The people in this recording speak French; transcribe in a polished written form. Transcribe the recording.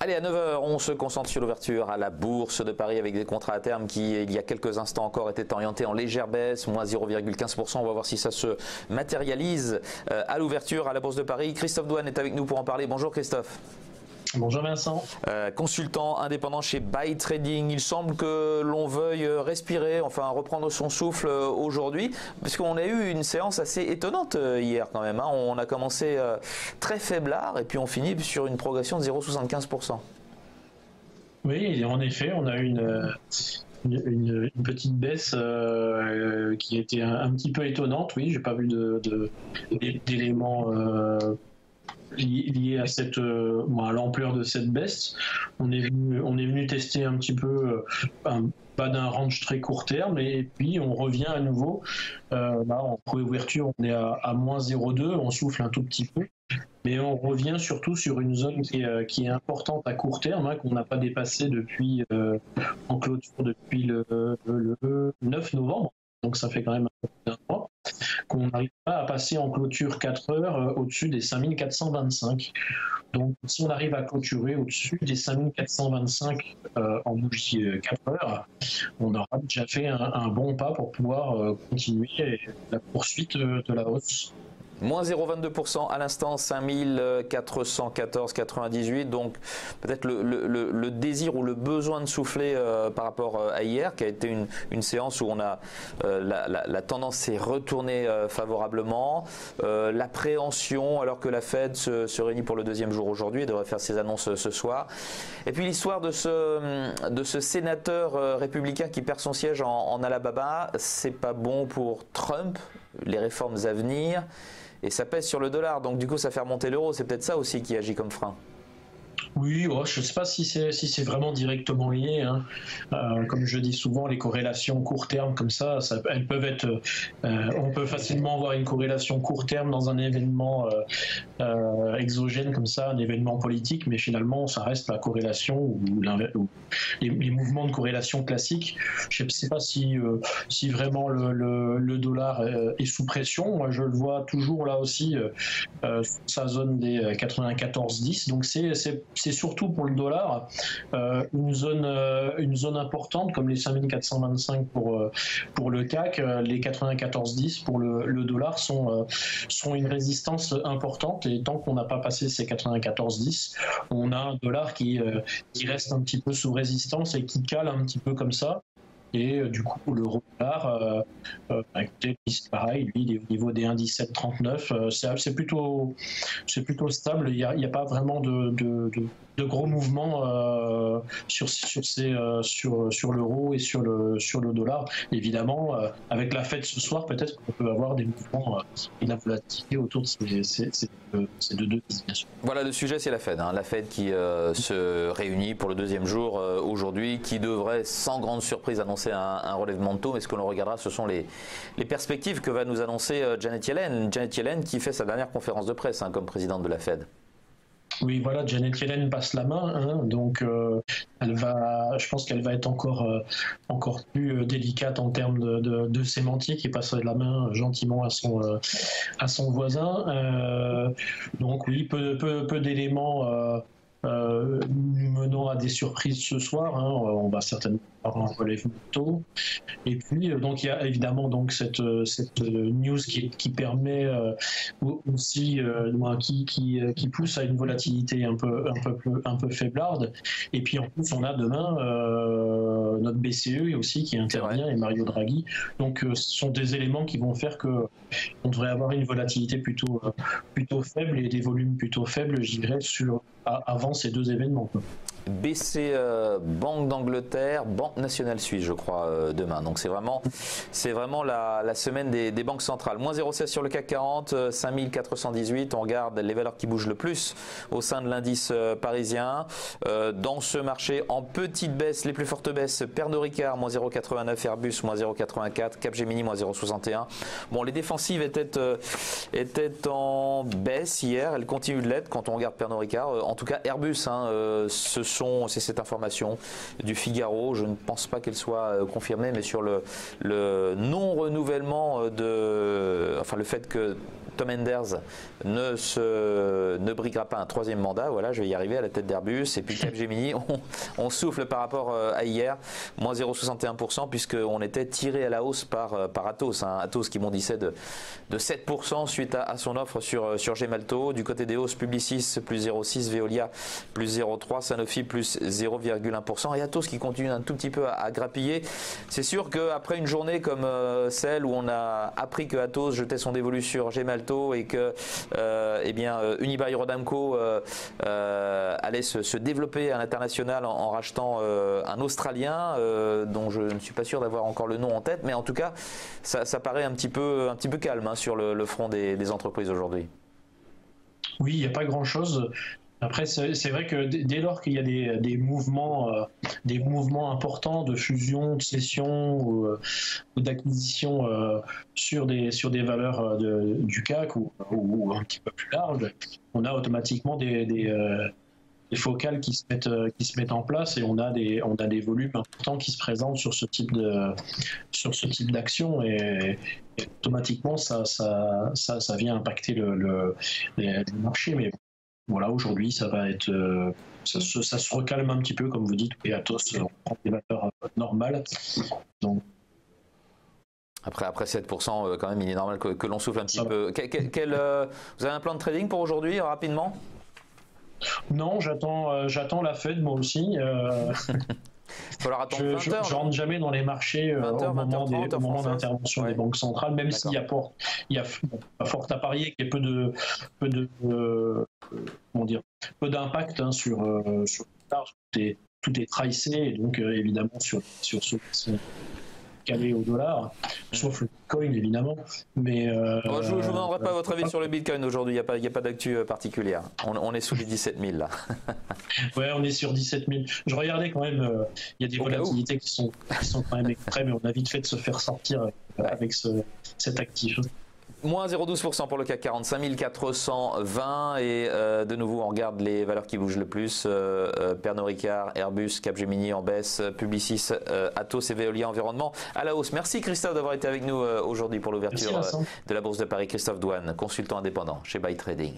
Allez, à 9 h, on se concentre sur l'ouverture à la Bourse de Paris avec des contrats à terme qui, il y a quelques instants encore, étaient orientés en légère baisse, moins 0,15%. On va voir si ça se matérialise à l'ouverture à la Bourse de Paris. Christophe Douane est avec nous pour en parler. Bonjour Christophe. Bonjour Vincent. Consultant indépendant chez Buy Trading, il semble que l'on veuille respirer, enfin reprendre son souffle aujourd'hui, parce qu'on a eu une séance assez étonnante hier quand même. On a commencé très faiblard et puis on finit sur une progression de 0,75%. Oui, en effet, on a eu une petite baisse qui était un petit peu étonnante. Oui, j'ai pas vu d'éléments lié à à l'ampleur de cette baisse. On est venu tester un petit peu pas d'un range très court terme et puis on revient à nouveau. Là, en préouverture, on est à moins 0,2, on souffle un tout petit peu. Mais on revient surtout sur une zone qui est importante à court terme, qu'on n'a pas dépassée depuis en clôture depuis le 9 novembre. Donc ça fait quand même un mois qu'on n'arrive pas à passer en clôture 4 heures au-dessus des 5425. Donc si on arrive à clôturer au-dessus des 5425 en bougie 4 heures, on aura déjà fait un bon pas pour pouvoir continuer la poursuite de la hausse. Moins 0,22% à l'instant, 5414,98. Donc peut-être le désir ou le besoin de souffler par rapport à hier, qui a été une séance où on a la tendance s'est retournée favorablement. L'appréhension, alors que la Fed se réunit pour le deuxième jour aujourd'hui et devrait faire ses annonces ce soir. Et puis l'histoire de ce sénateur républicain qui perd son siège en Alabama, c'est pas bon pour Trump, les réformes à venir. Et ça pèse sur le dollar, donc du coup ça fait remonter l'euro. C'est peut-être ça aussi qui agit comme frein. Oui, je ne sais pas si c'est vraiment directement lié. Comme je dis souvent, les corrélations court terme comme ça elles peuvent être. On peut facilement avoir une corrélation court terme dans un événement exogène comme ça, un événement politique, mais finalement ça reste la corrélation ou les mouvements de corrélation classiques. Je ne sais pas si vraiment le dollar est sous pression. Moi, je le vois toujours là aussi sa zone des 94,10. Donc c'est surtout pour le dollar une zone importante comme les 5425 pour le CAC, les 94,10 pour le dollar sont une résistance importante, et tant qu'on n'a pas passé ces 94,10, on a un dollar qui reste un petit peu sous résistance et qui cale un petit peu comme ça. Et du coup, l'euro-dollar, écoutez, pareil, lui, il est au niveau des 1,1739. C'est plutôt stable. Il n'y a pas vraiment de gros mouvements sur l'euro et sur le dollar. Évidemment, avec la Fed ce soir, peut-être qu'on peut avoir des mouvements et de la volatilité autour de ces deux devises, bien sûr. Voilà, le sujet, c'est la Fed. La Fed qui se réunit pour le deuxième jour aujourd'hui, qui devrait, sans grande surprise, annoncer un relèvement de taux. Mais ce que l'on regardera, ce sont les perspectives que va nous annoncer Janet Yellen. Janet Yellen qui fait sa dernière conférence de presse comme présidente de la Fed. Oui, voilà, Janet Yellen passe la main, donc je pense qu'elle va être encore plus délicate en termes de sémantique et passer la main gentiment à son voisin. Donc oui, peu d'éléments menant à des surprises ce soir. On va certainement avoir un relèvement de taux. Et puis, donc, il y a évidemment donc, cette news qui permet aussi, qui pousse à une volatilité un peu faiblarde. Et puis, en plus, on a demain notre BCE aussi qui intervient, et Mario Draghi. Donc, ce sont des éléments qui vont faire qu'on devrait avoir une volatilité plutôt faible et des volumes plutôt faibles, je dirais, avant ces deux événements. BCE, Banque d'Angleterre, Banque nationale suisse, je crois, demain. Donc c'est vraiment la semaine des banques centrales. Moins 0,16 sur le CAC 40, 5418. On regarde les valeurs qui bougent le plus au sein de l'indice parisien. Dans ce marché, en petite baisse, les plus fortes baisses, Pernod Ricard, moins 0,89, Airbus, moins 0,84, Capgemini, moins 0,61. Bon, les défensives étaient en baisse hier. Elles continuent de l'être quand on regarde Pernod Ricard. En tout cas, Airbus, c'est cette information du Figaro. Je ne pense pas qu'elle soit confirmée, mais sur le non-renouvellement le fait que Tom Enders ne briguera pas un troisième mandat. Voilà, je vais y arriver à la tête d'Airbus. Et puis Capgemini, on souffle par rapport à hier, moins 0,61%, puisqu'on était tiré à la hausse par Atos. Atos qui bondissait de 7% suite à son offre sur Gemalto. Du côté des hausses, Publicis plus 0,6%, Veolia plus 0,3%, Sanofi plus 0,1%. Et Atos qui continue un tout petit peu à grappiller. C'est sûr qu'après une journée comme celle où on a appris que Atos jetait son dévolu sur Gemalto et que Unibail-Rodamco allait se développer à l'international en rachetant un Australien dont je ne suis pas sûr d'avoir encore le nom en tête, mais en tout cas ça paraît un petit peu calme sur le front des entreprises aujourd'hui. Oui, il n'y a pas grand-chose. Après, c'est vrai que dès lors qu'il y a des mouvements importants de fusion, de cession ou d'acquisition sur des valeurs du CAC ou un petit peu plus large, on a automatiquement des focales qui se mettent en place et on a des volumes importants qui se présentent sur ce type d'action et automatiquement ça vient impacter le marché. Mais voilà, aujourd'hui, ça va être, ça se recalme un petit peu, comme vous dites, et Atos, on prend des valeurs normales. Donc, après 7%, quand même, il est normal que l'on souffle un petit peu. Vous avez un plan de trading pour aujourd'hui, rapidement? Non, j'attends la Fed, moi aussi. Je ne rentre jamais dans les marchés au moment d'intervention des banques centrales, même s'il y a fort à parier qu'il y ait peu d'impact sur le dollar. Tout est tracé, et donc évidemment sur ceux qui sont calés au dollar, sauf le Bitcoin évidemment. Mais je ne vous demanderai pas votre avis sur le Bitcoin aujourd'hui, il n'y a pas d'actu particulière. On est sous les 17 000 là. Ouais, on est sur 17 000. Je regardais quand même, il y a des volatilités qui sont quand même extrêmes, et on a vite fait de se faire sortir avec cet actif. Moins 0,12% pour le CAC 40, 5420 et de nouveau on regarde les valeurs qui bougent le plus, Pernod Ricard, Airbus, Capgemini en baisse, Publicis, Atos et Veolia Environnement à la hausse. Merci Christophe d'avoir été avec nous aujourd'hui pour l'ouverture de la Bourse de Paris. Christophe Douane, consultant indépendant chez Buy Trading.